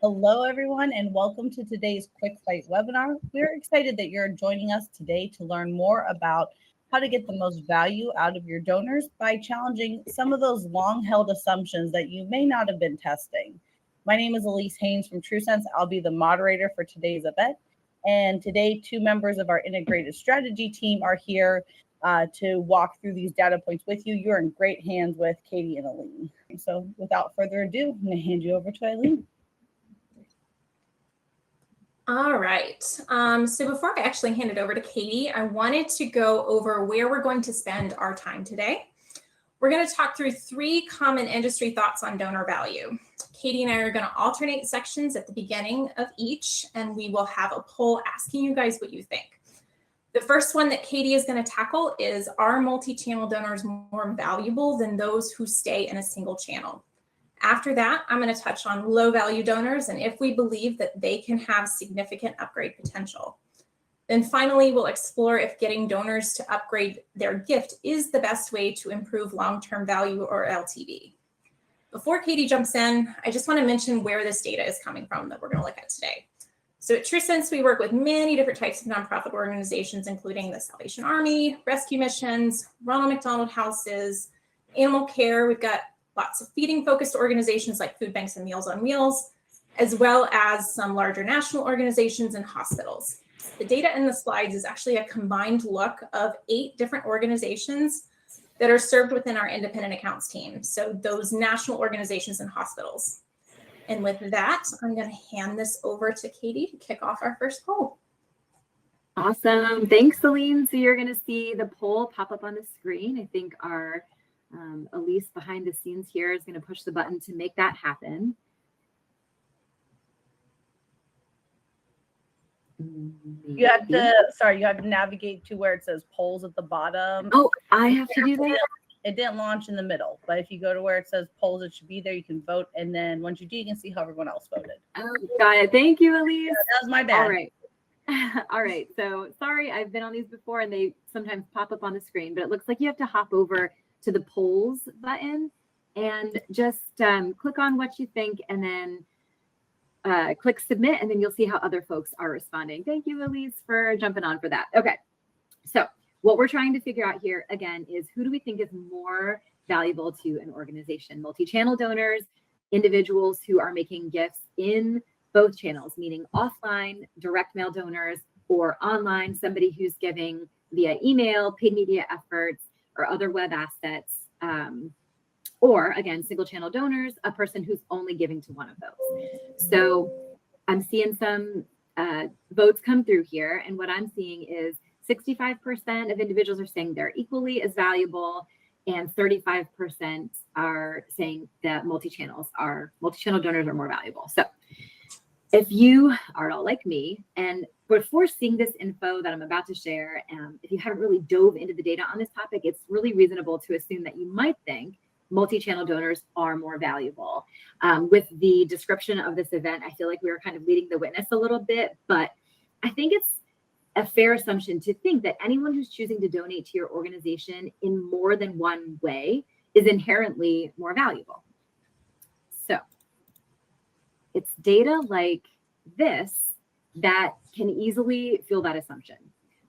Hello, everyone, and welcome to today's Quick Fight webinar. We're excited that you're joining us today to learn more about how to get the most value out of your donors by challenging some of those long-held assumptions that you may not have been testing. My name is Elise Haynes from TrueSense. I'll be the moderator for today's event. And today, two members of our integrated strategy team are here to walk through these data points with you. You're in great hands with Katie and Eileen. So without further ado, I'm going to hand you over to Eileen. All right, so before I actually hand it over to Katie, I wanted to go over where we're going to spend our time today. We're going to talk through 3 common industry thoughts on donor value. Katie and I are going to alternate sections at the beginning of each, and we will have a poll asking you guys what you think. The first one that Katie is going to tackle is, are multi-channel donors more valuable than those who stay in a single channel? After that, I'm going to touch on low-value donors and if we believe that they can have significant upgrade potential. Then finally, we'll explore if getting donors to upgrade their gift is the best way to improve long-term value or LTV. Before Katie jumps in, I just want to mention where this data is coming from that we're going to look at today. So at TrueSense, we work with many different types of nonprofit organizations, including the Salvation Army, rescue missions, Ronald McDonald Houses, animal care. We've got lots of feeding-focused organizations like food banks and Meals on Wheels, as well as some larger national organizations and hospitals. The data in the slides is actually a combined look of 8 different organizations that are served within our independent accounts team. So those national organizations and hospitals. And with that, I'm going to hand this over to Katie to kick off our first poll. Awesome. Thanks, Celine. So you're going to see the poll pop up on the screen. I think our Elise behind the scenes here is going to push the button to make that happen. You have to navigate to where it says polls at the bottom. Oh, I have to do that? It didn't launch in the middle, but if you go to where it says polls, it should be there. You can vote, and then once you do, you can see how everyone else voted. Oh, got it. Thank you, Elise. Yeah, that was my bad. All right. All right. So sorry, I've been on these before, and they sometimes pop up on the screen, but it looks like you have to hop over to the polls button and just click on what you think, and then click submit, and then you'll see how other folks are responding. Thank you, Elise, for jumping on for that. Okay, so what we're trying to figure out here again is, who do we think is more valuable to an organization? Multi-channel donors, individuals who are making gifts in both channels, meaning offline direct mail donors, or online, somebody who's giving via email, paid media efforts, or other web assets, or again, single channel donors, a person who's only giving to one of those. So I'm seeing some votes come through here, and what I'm seeing is 65% of individuals are saying they're equally as valuable, and 35% are saying that multi-channel donors are more valuable. So if you are all like me, and before seeing this info that I'm about to share, if you haven't really dove into the data on this topic, it's really reasonable to assume that you might think multi-channel donors are more valuable. With the description of this event, I feel like we were kind of leading the witness a little bit, but I think it's a fair assumption to think that anyone who's choosing to donate to your organization in more than one way is inherently more valuable. So it's data like this that can easily fuel that assumption.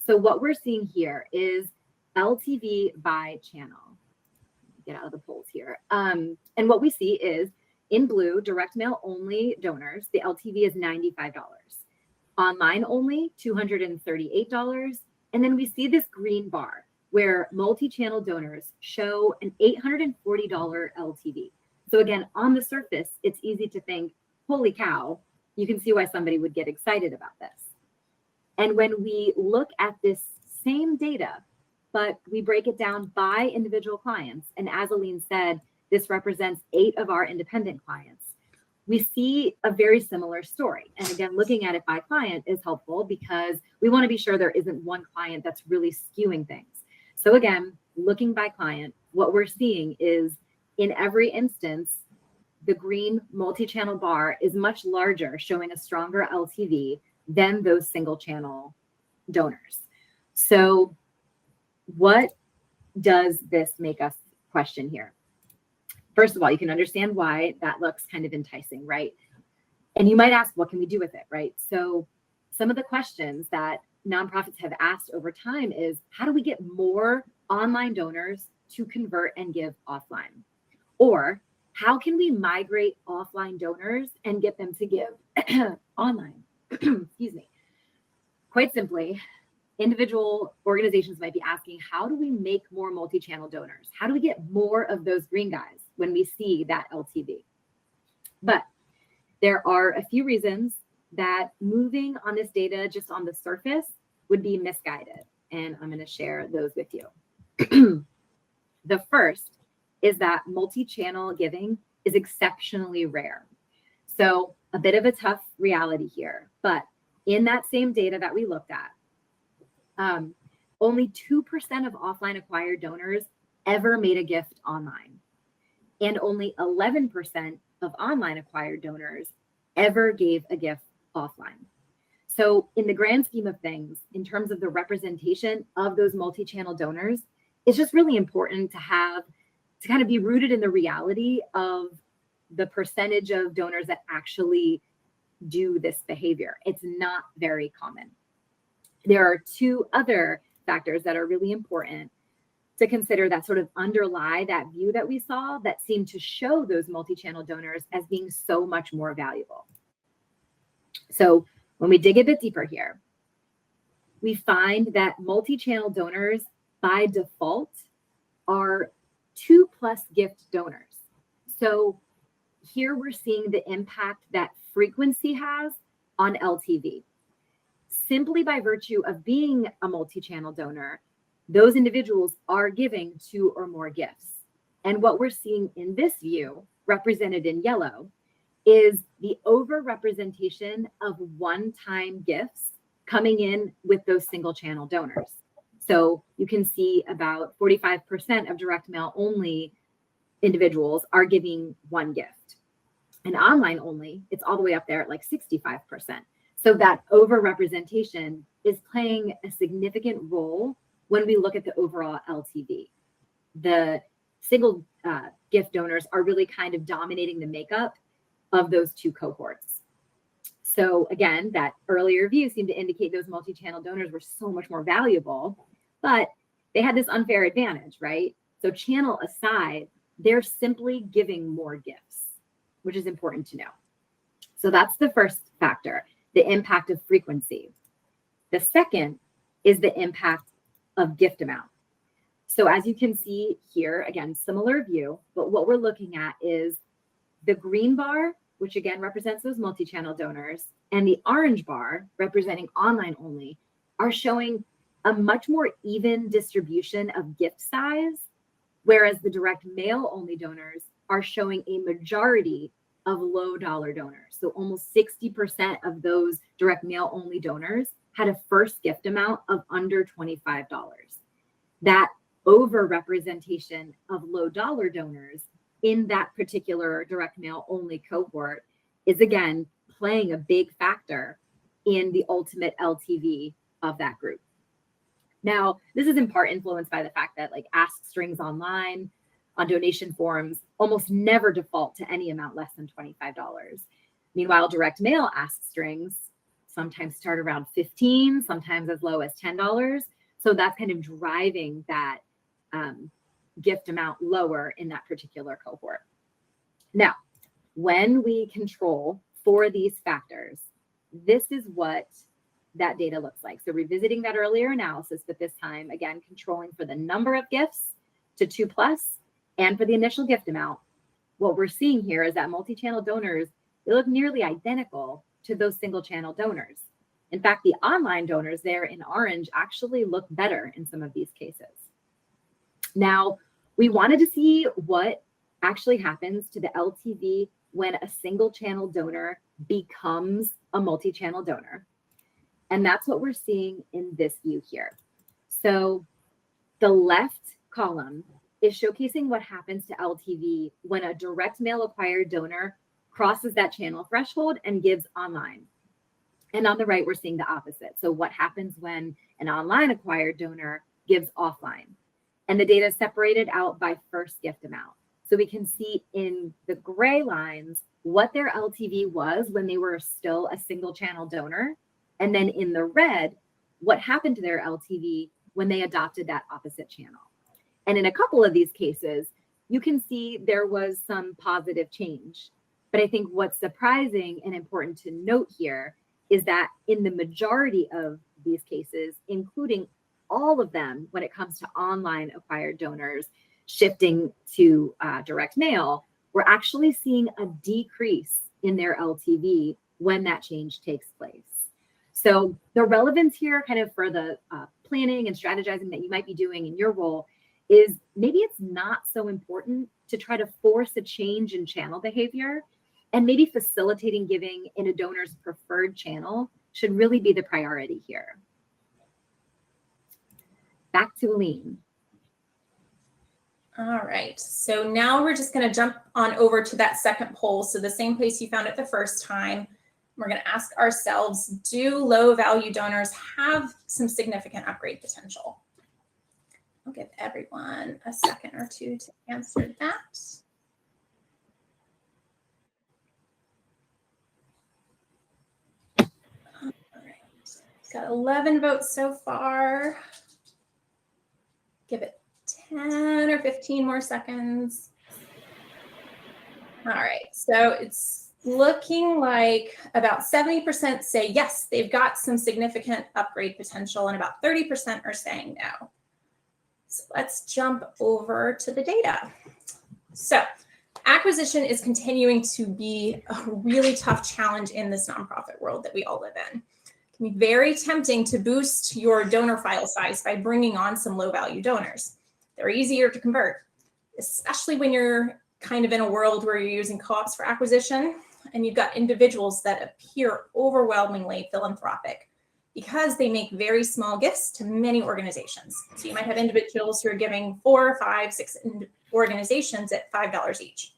So what we're seeing here is LTV by channel. Get out of the polls here. And what we see is, in blue, direct mail only donors, the LTV is $95. Online only, $238. And then we see this green bar where multi-channel donors show an $840 LTV. So again, on the surface, it's easy to think, holy cow, you can see why somebody would get excited about this. And when we look at this same data, but we break it down by individual clients, and as Aline said, this represents 8 of our independent clients, we see a very similar story. And again, looking at it by client is helpful because we want to be sure there isn't one client that's really skewing things. So again, looking by client, what we're seeing is, in every instance, the green multi-channel bar is much larger, showing a stronger LTV than those single channel donors. So what does this make us question here? First of all, you can understand why that looks kind of enticing, right? And you might ask, what can we do with it, right? So some of the questions that nonprofits have asked over time is, how do we get more online donors to convert and give offline? Or how can we migrate offline donors and get them to give online? Excuse me. Quite simply, individual organizations might be asking, how do we make more multi-channel donors? How do we get more of those green guys when we see that LTV? But there are a few reasons that moving on this data just on the surface would be misguided. And I'm going to share those with you. The first is that multi-channel giving is exceptionally rare. So a bit of a tough reality here, but in that same data that we looked at, only 2% of offline acquired donors ever made a gift online, and only 11% of online acquired donors ever gave a gift offline. So in the grand scheme of things, in terms of the representation of those multi-channel donors, it's just really important to kind of be rooted in the reality of the percentage of donors that actually do this behavior. It's not very common. There are two other factors that are really important to consider that sort of underlie that view that we saw that seem to show those multi-channel donors as being so much more valuable. So when we dig a bit deeper here, we find that multi-channel donors by default are 2+ gift donors. So here we're seeing the impact that frequency has on LTV. Simply by virtue of being a multi-channel donor, those individuals are giving 2 or more gifts. And what we're seeing in this view, represented in yellow, is the overrepresentation of one-time gifts coming in with those single channel donors. So you can see about 45% of direct mail only individuals are giving one gift. And online only, it's all the way up there at like 65%. So that overrepresentation is playing a significant role when we look at the overall LTV. The single gift donors are really kind of dominating the makeup of those two cohorts. So again, that earlier view seemed to indicate those multi-channel donors were so much more valuable, but they had this unfair advantage, right? So channel aside, they're simply giving more gifts, which is important to know. So that's the first factor, the impact of frequency. The second is the impact of gift amount. So as you can see here, again, similar view, but what we're looking at is the green bar, which again represents those multi-channel donors, and the orange bar representing online only are showing a much more even distribution of gift size, whereas the direct mail only donors are showing a majority of low dollar donors. So almost 60% of those direct mail only donors had a first gift amount of under $25. That overrepresentation of low dollar donors in that particular direct mail only cohort is again playing a big factor in the ultimate LTV of that group. Now, this is in part influenced by the fact that like ask strings online on donation forms almost never default to any amount less than $25. Meanwhile, direct mail ask strings sometimes start around $15, sometimes as low as $10. So that's kind of driving that gift amount lower in that particular cohort. Now, when we control for these factors, this is what that data looks like. So revisiting that earlier analysis, but this time, again, controlling for the number of gifts to 2+ and for the initial gift amount, what we're seeing here is that multi-channel donors, they look nearly identical to those single channel donors. In fact, the online donors there in orange actually look better in some of these cases. Now, we wanted to see what actually happens to the LTV when a single channel donor becomes a multi-channel donor. And that's what we're seeing in this view here. So the left column is showcasing what happens to LTV when a direct mail acquired donor crosses that channel threshold and gives online. And on the right, we're seeing the opposite. So what happens when an online acquired donor gives offline? And the data is separated out by first gift amount. So we can see in the gray lines what their LTV was when they were still a single channel donor. And then in the red, what happened to their LTV when they adopted that opposite channel. And in a couple of these cases, you can see there was some positive change. But I think what's surprising and important to note here is that in the majority of these cases, including all of them when it comes to online acquired donors shifting to direct mail, we're actually seeing a decrease in their LTV when that change takes place. So the relevance here kind of for the planning and strategizing that you might be doing in your role is maybe it's not so important to try to force a change in channel behavior, and maybe facilitating giving in a donor's preferred channel should really be the priority here. Back to Aline. All right, so now we're just going to jump on over to that second poll. So the same place you found it the first time. We're going to ask ourselves, do low value donors have some significant upgrade potential? I'll give everyone a second or two to answer that. All right, got 11 votes so far. Give it 10 or 15 more seconds. All right, so it's looking like about 70% say yes, they've got some significant upgrade potential, and about 30% are saying no. So let's jump over to the data. So acquisition is continuing to be a really tough challenge in this nonprofit world that we all live in. It can be very tempting to boost your donor file size by bringing on some low value donors. They're easier to convert, especially when you're kind of in a world where you're using co-ops for acquisition and you've got individuals that appear overwhelmingly philanthropic because they make very small gifts to many organizations. So you might have individuals who are giving 4, 5, 6 organizations at $5 each.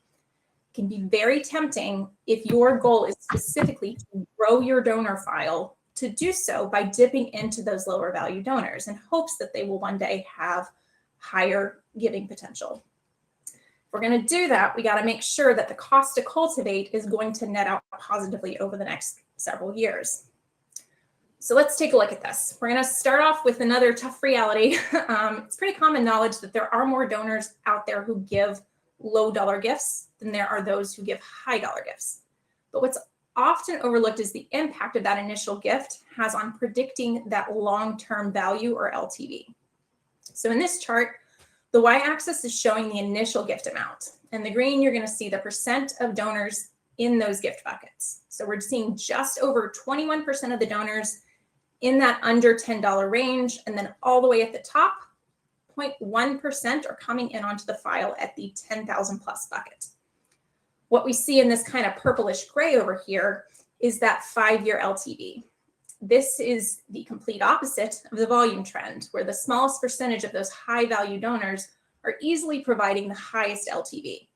It can be very tempting if your goal is specifically to grow your donor file to do so by dipping into those lower value donors in hopes that they will one day have higher giving potential. If we're going to do that, we got to make sure that the cost to cultivate is going to net out positively over the next several years. So let's take a look at this. We're going to start off with another tough reality. It's pretty common knowledge that there are more donors out there who give low dollar gifts than there are those who give high dollar gifts. But what's often overlooked is the impact of that initial gift has on predicting that long-term value or LTV. So in this chart, the y-axis is showing the initial gift amount. And the green, you're going to see the percent of donors in those gift buckets. So we're seeing just over 21% of the donors in that under $10 range. And then all the way at the top, 0.1% are coming in onto the file at the 10,000 plus bucket. What we see in this kind of purplish gray over here is that 5-year LTV. This is the complete opposite of the volume trend, where the smallest percentage of those high value donors are easily providing the highest LTV.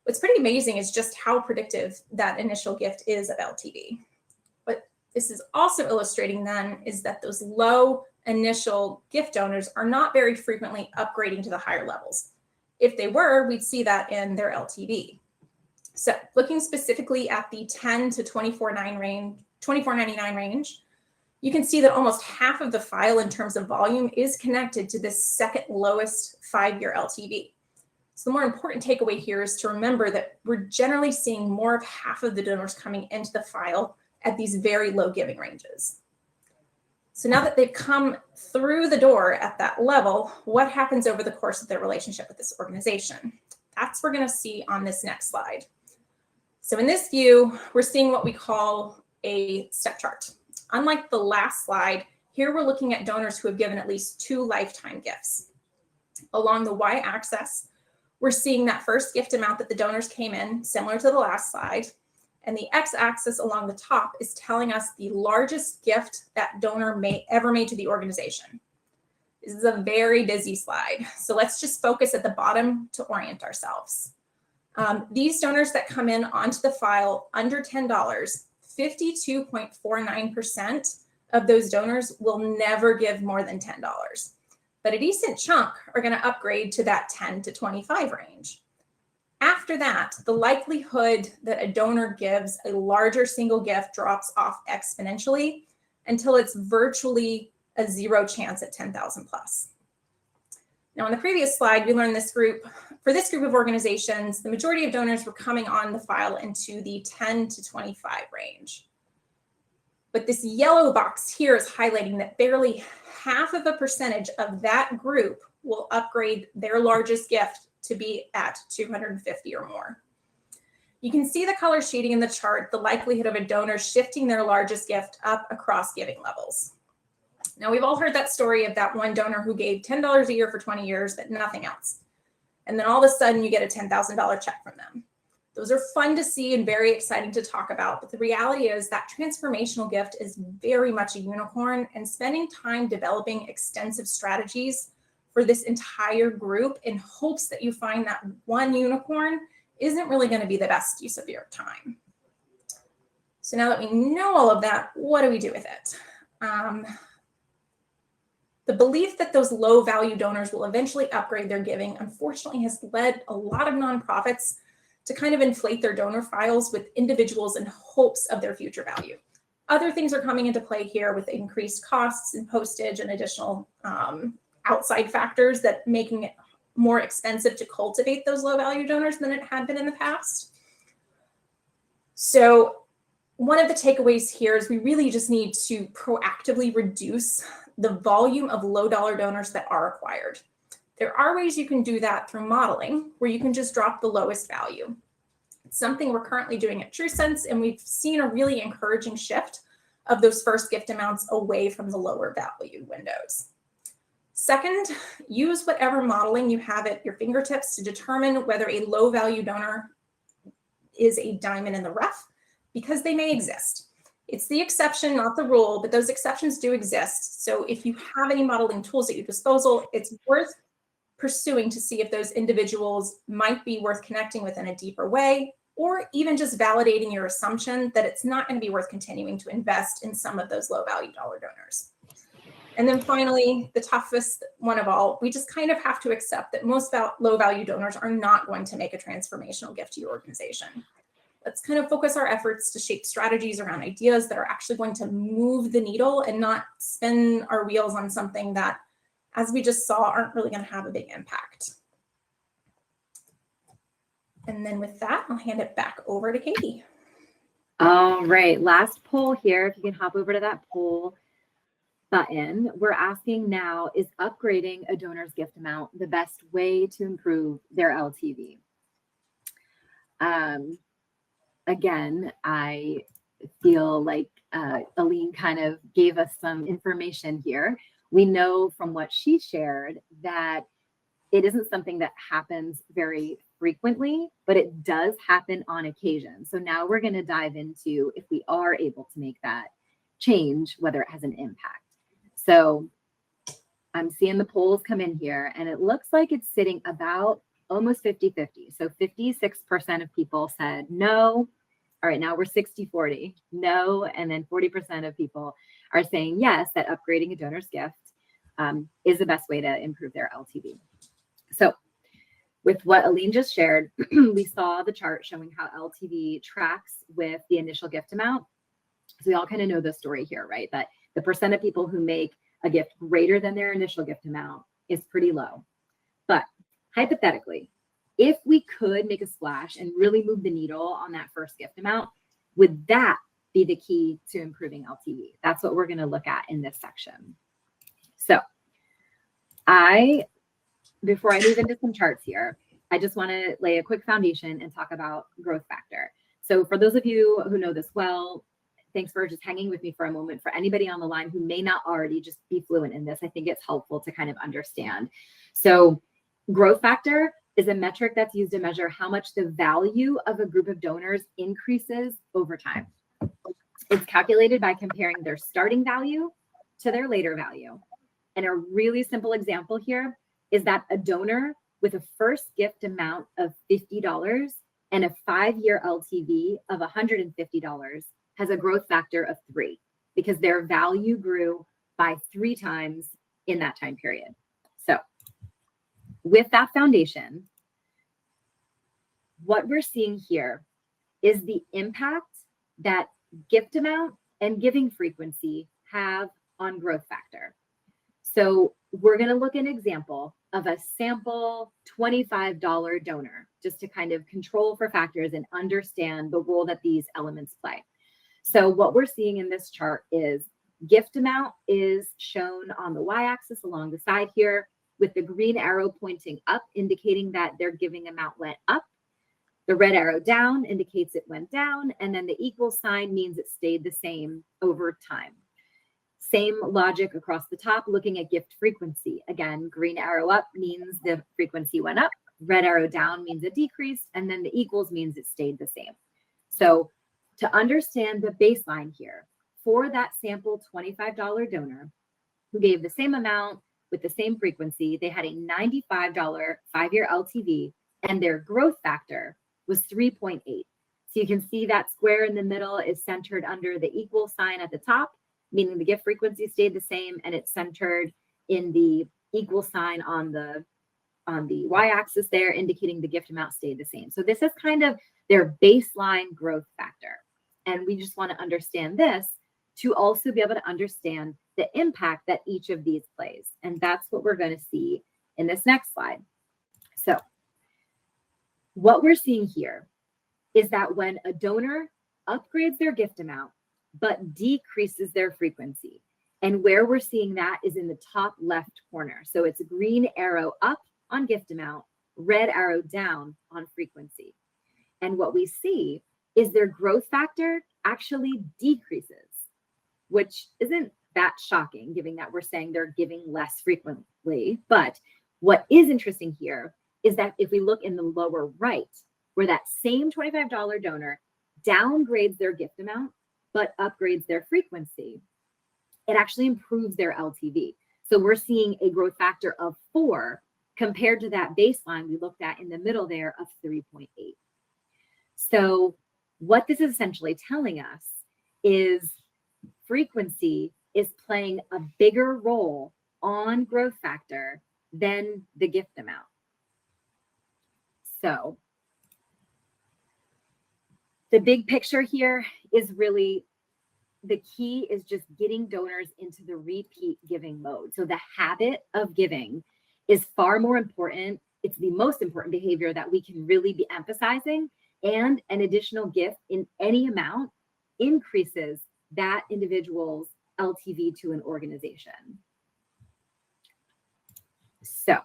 What's pretty amazing is just how predictive that initial gift is of LTV. What this is also illustrating then is that those low initial gift donors are not very frequently upgrading to the higher levels. If they were, we'd see that in their LTV. So looking specifically at the 10 to 24.99 range, you can see that almost half of the file in terms of volume is connected to this second lowest 5-year LTV. So the more important takeaway here is to remember that we're generally seeing more of half of the donors coming into the file at these very low giving ranges. So now that they've come through the door at that level, what happens over the course of their relationship with this organization? That's what we're going to see on this next slide. So in this view, we're seeing what we call a step chart. Unlike the last slide, here we're looking at donors who have given at least 2 lifetime gifts. Along the y-axis, we're seeing that first gift amount that the donors came in, similar to the last slide. And the x-axis along the top is telling us the largest gift that donor ever made to the organization. This is a very busy slide. So let's just focus at the bottom to orient ourselves. These donors that come in onto the file under $10, 52.49% of those donors will never give more than $10. But a decent chunk are going to upgrade to that 10 to 25 range. After that, the likelihood that a donor gives a larger single gift drops off exponentially until it's virtually a zero chance at 10,000 plus. Now, on the previous slide, we learned for this group of organizations, the majority of donors were coming on the file into the 10 to 25 range. But this yellow box here is highlighting that barely 0.5% of that group will upgrade their largest gift to be at 250 or more. You can see the color shading in the chart, the likelihood of a donor shifting their largest gift up across giving levels. Now, we've all heard that story of that one donor who gave $10 a year for 20 years, but nothing else. And then all of a sudden you get a $10,000 check from them. Those are fun to see and very exciting to talk about, but the reality is that transformational gift is very much a unicorn, and spending time developing extensive strategies for this entire group in hopes that you find that one unicorn isn't really going to be the best use of your time. So now that we know all of that, what do we do with it? The belief that those low value donors will eventually upgrade their giving, unfortunately, has led a lot of nonprofits to kind of inflate their donor files with individuals in hopes of their future value. Other things are coming into play here with increased costs and postage and additional outside factors that making it more expensive to cultivate those low value donors than it had been in the past. So one of the takeaways here is we really just need to proactively reduce the volume of low dollar donors that are acquired. There are ways you can do that through modeling, where you can just drop the lowest value. It's something we're currently doing at TrueSense, and we've seen a really encouraging shift of those first gift amounts away from the lower value windows. Second, use whatever modeling you have at your fingertips to determine whether a low value donor is a diamond in the rough, because they may exist. It's the exception, not the rule, but those exceptions do exist. So if you have any modeling tools at your disposal, it's worth pursuing to see if those individuals might be worth connecting with in a deeper way, or even just validating your assumption that it's not going to be worth continuing to invest in some of those low value dollar donors. And then finally, the toughest one of all, we just kind of have to accept that most low value donors are not going to make a transformational gift to your organization. Let's kind of focus our efforts to shape strategies around ideas that are actually going to move the needle and not spin our wheels on something that, as we just saw, aren't really going to have a big impact. And then with that, I'll hand it back over to Katie. All right, last poll here. If you can hop over to that poll button. We're asking now, is upgrading a donor's gift amount the best way to improve their LTV? Again, I feel like Aline kind of gave us some information here. We know from what she shared that it isn't something that happens very frequently, but it does happen on occasion. So now we're going to dive into if we are able to make that change, whether it has an impact. So I'm seeing the polls come in here, and it looks like it's sitting about almost 50-50. So 56% of people said no. All right, now we're 60-40, no. And then 40% of people are saying yes, that upgrading a donor's gift is the best way to improve their LTV. So with what Aline just shared, we saw the chart showing how LTV tracks with the initial gift amount. So we all kind of know the story here, right? That the percent of people who make a gift greater than their initial gift amount is pretty low. But hypothetically, if we could make a splash and really move the needle on that first gift amount, would that be the key to improving LTV? That's what we're going to look at in this section. So before I move into some charts here, I just want to lay a quick foundation and talk about growth factor. So for those of you who know this well, thanks for just hanging with me for a moment. For anybody on the line who may not already just be fluent in this, I think it's helpful to kind of understand. So growth factor is a metric that's used to measure how much the value of a group of donors increases over time. It's calculated by comparing their starting value to their later value. And a really simple example here is that a donor with a first gift amount of $50 and a 5-year LTV of $150 has a growth factor of 3 because their value grew by 3 times in that time period. So with that foundation, what we're seeing here is the impact that gift amount and giving frequency have on growth factor. So we're going to look at an example of a sample $25 donor, just to kind of control for factors and understand the role that these elements play. So what we're seeing in this chart is gift amount is shown on the y-axis along the side here, with the green arrow pointing up, indicating that their giving amount went up. The red arrow down indicates it went down, and then the equal sign means it stayed the same over time. Same logic across the top, looking at gift frequency. Again, green arrow up means the frequency went up, red arrow down means it decreased, and then the equals means it stayed the same. So to understand the baseline here, for that sample $25 donor who gave the same amount with the same frequency, they had a $95 5-year LTV, and their growth factor was 3.8. So you can see that square in the middle is centered under the equal sign at the top, meaning the gift frequency stayed the same, and it's centered in the equal sign on the y-axis there, indicating the gift amount stayed the same. So this is kind of their baseline growth factor. And we just want to understand this to also be able to understand the impact that each of these plays. And that's what we're going to see in this next slide. So what we're seeing here is that when a donor upgrades their gift amount, but decreases their frequency, and where we're seeing that is in the top left corner. So it's a green arrow up on gift amount, red arrow down on frequency. And what we see is their growth factor actually decreases, which isn't that shocking, given that we're saying they're giving less frequently. But what is interesting here is that if we look in the lower right, where that same $25 donor downgrades their gift amount, but upgrades their frequency, it actually improves their LTV. So we're seeing a growth factor of 4 compared to that baseline we looked at in the middle there of 3.8. So what this is essentially telling us is frequency is playing a bigger role on growth factor than the gift amount. So the big picture here is really the key is just getting donors into the repeat giving mode. So the habit of giving is far more important. It's the most important behavior that we can really be emphasizing, and an additional gift in any amount increases that individual's LTV to an organization. So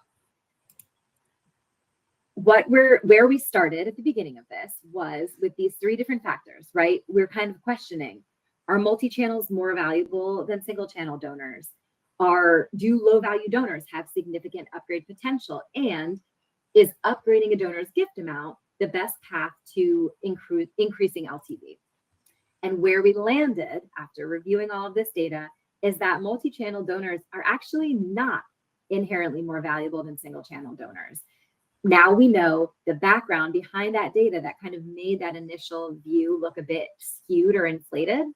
where we started at the beginning of this was with these 3 different factors, right? We're kind of questioning, are multi-channels more valuable than single channel donors? Do low value donors have significant upgrade potential? And is upgrading a donor's gift amount the best path to increasing LTV? And where we landed after reviewing all of this data is that multi-channel donors are actually not inherently more valuable than single channel donors. Now we know the background behind that data that kind of made that initial view look a bit skewed or inflated.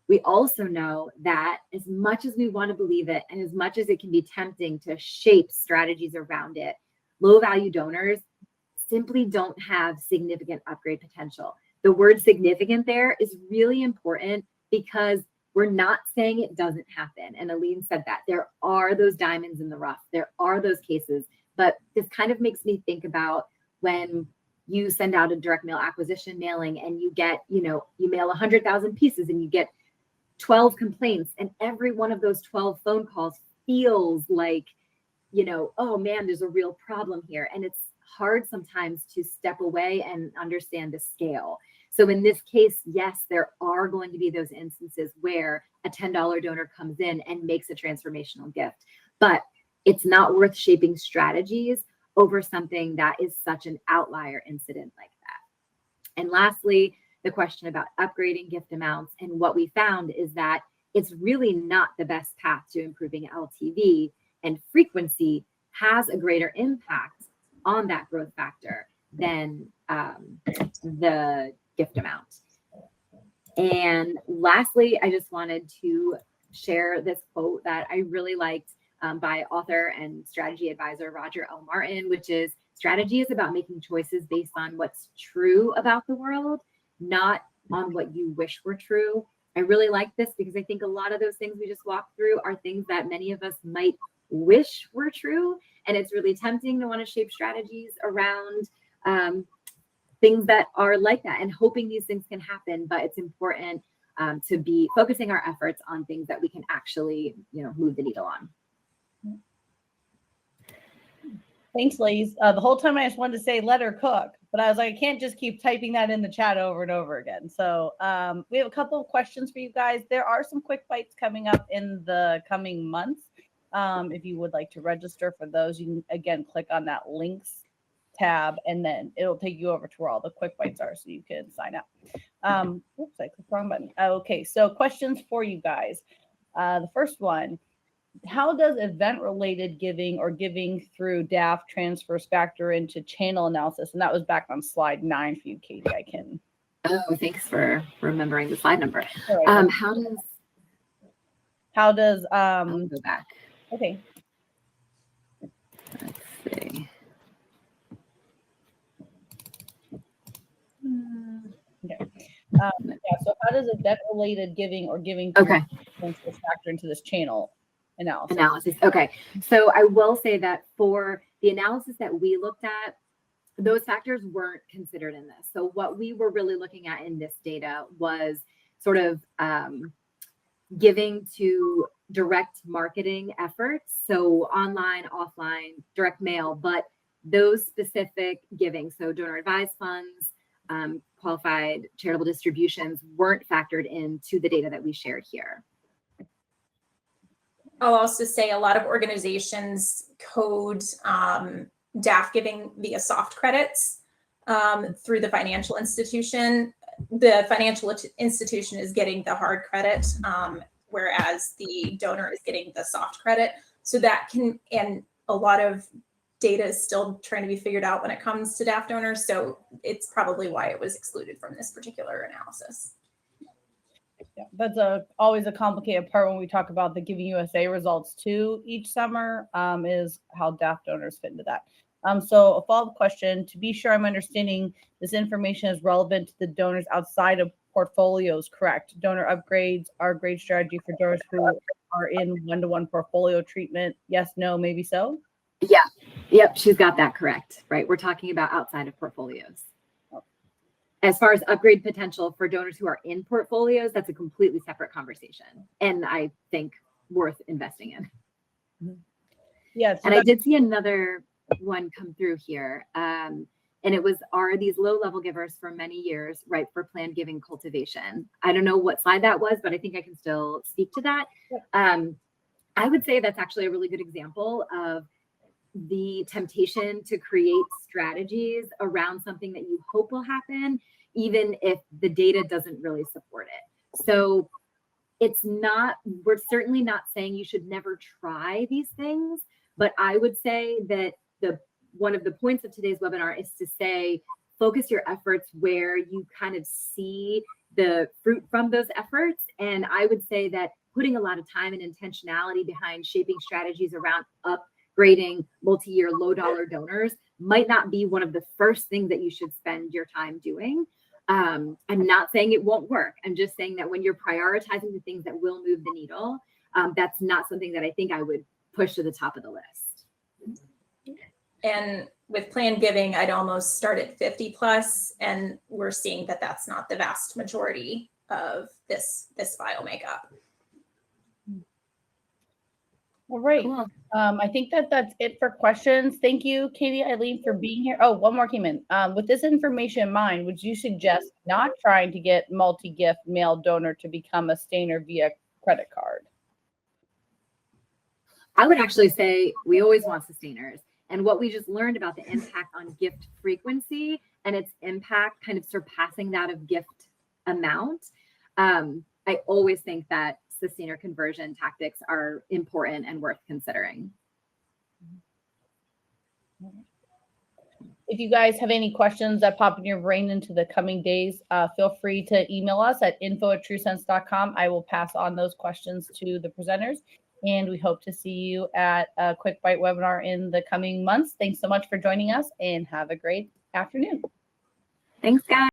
We also know that as much as we want to believe it, and as much as it can be tempting to shape strategies around it, low value donors simply don't have significant upgrade potential. The word significant there is really important because we're not saying it doesn't happen. And Aline said that there are those diamonds in the rough. There are those cases, but this kind of makes me think about when you send out a direct mail acquisition mailing and you get, you mail 100,000 pieces and you get 12 complaints, and every one of those 12 phone calls feels like, oh man, there's a real problem here. And it's hard sometimes to step away and understand the scale. So in this case, yes, there are going to be those instances where a $10 donor comes in and makes a transformational gift, but it's not worth shaping strategies over something that is such an outlier incident like that. And lastly, the question about upgrading gift amounts, and what we found is that it's really not the best path to improving LTV, and frequency has a greater impact on that growth factor than the gift amount. And lastly, I just wanted to share this quote that I really liked by author and strategy advisor Roger L. Martin, which is, strategy is about making choices based on what's true about the world, not on what you wish were true. I really like this because I think a lot of those things we just walked through are things that many of us might wish were true. And it's really tempting to want to shape strategies around things that are like that and hoping these things can happen. But it's important to be focusing our efforts on things that we can actually, move the needle on. Thanks, ladies. The whole time I just wanted to say let her cook, but I was like, I can't just keep typing that in the chat over and over again. So we have a couple of questions for you guys. There are some quick bites coming up in the coming months. If you would like to register for those, you can, again, click on that links tab, and then it'll take you over to where all the quick bites are so you can sign up. Oops, I clicked the wrong button. Okay, so questions for you guys. The first one, how does event-related giving or giving through DAF transfers factor into channel analysis? And that was back on slide 9 for you, Katie. I can. Oh, thanks for remembering the slide number. Right. How does I'll go back. Okay. Let's see. Okay. Yeah. So how does event-related giving or giving through transfers factor into this channel analysis? Okay. So I will say that for the analysis that we looked at, those factors weren't considered in this. So what we were really looking at in this data was sort of giving to direct marketing efforts. So online, offline, direct mail, but those specific giving, so donor advised funds, qualified charitable distributions weren't factored into the data that we shared here. I'll also say a lot of organizations code DAF giving via soft credits through the financial institution. The financial institution is getting the hard credit, whereas the donor is getting the soft credit. So that can, and a lot of data is still trying to be figured out when it comes to DAF donors. So it's probably why it was excluded from this particular analysis. Yeah, that's always a complicated part when we talk about the Giving USA results too each summer, is how DAF donors fit into that. So a follow-up question, to be sure I'm understanding this information is relevant to the donors outside of portfolios, correct? Donor upgrades are a great strategy for donors who are in one-to-one portfolio treatment. Yes, no, maybe so? Yeah. Yep, she's got that correct, right? We're talking about outside of portfolios. As far as upgrade potential for donors who are in portfolios, that's a completely separate conversation. And I think worth investing in. Yeah. So and I did see another one come through here. And it was, are these low-level givers for many years ripe for planned giving cultivation? I don't know what slide that was, but I think I can still speak to that. I would say that's actually a really good example of the temptation to create strategies around something that you hope will happen, even if the data doesn't really support it. So it's not, we're certainly not saying you should never try these things, but I would say that one of the points of today's webinar is to say, focus your efforts where you kind of see the fruit from those efforts. And I would say that putting a lot of time and intentionality behind shaping strategies around upgrading multi-year low-dollar donors might not be one of the first things that you should spend your time doing. I'm not saying it won't work. I'm just saying that when you're prioritizing the things that will move the needle, that's not something that I think I would push to the top of the list. And with planned giving, I'd almost start at 50 plus, and we're seeing that that's not the vast majority of this file makeup. All right. Cool. I think that's it for questions. Thank you, Katie, Eileen, for being here. Oh, one more came in. With this information in mind, would you suggest not trying to get multi-gift mail donor to become a stainer via credit card? I would actually say we always want sustainers. And what we just learned about the impact on gift frequency and its impact kind of surpassing that of gift amount, I always think that sustainer conversion tactics are important and worth considering. If you guys have any questions that pop in your brain into the coming days, feel free to email us at info@truesense.com. I will pass on those questions to the presenters. And we hope to see you at a Quick Byte webinar in the coming months. Thanks so much for joining us and have a great afternoon. Thanks, guys.